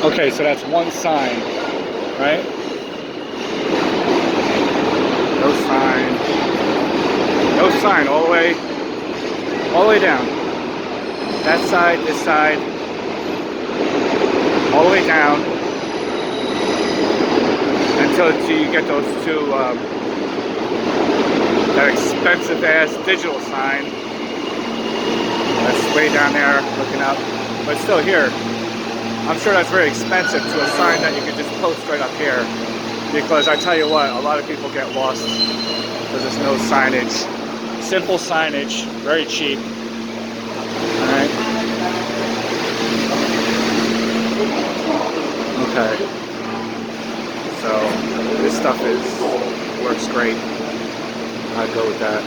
Okay, so that's one sign, right? No sign. No sign all the way down. That side, this side, all the way down until you get those two, that expensive ass digital sign. That's way down there looking up, but still here. I'm sure that's very expensive to a sign that you can just post right up here. Because I tell you what, a lot of people get lost because there's no signage. Simple signage, very cheap. Alright. Okay. So this stuff works great. I'd go with that.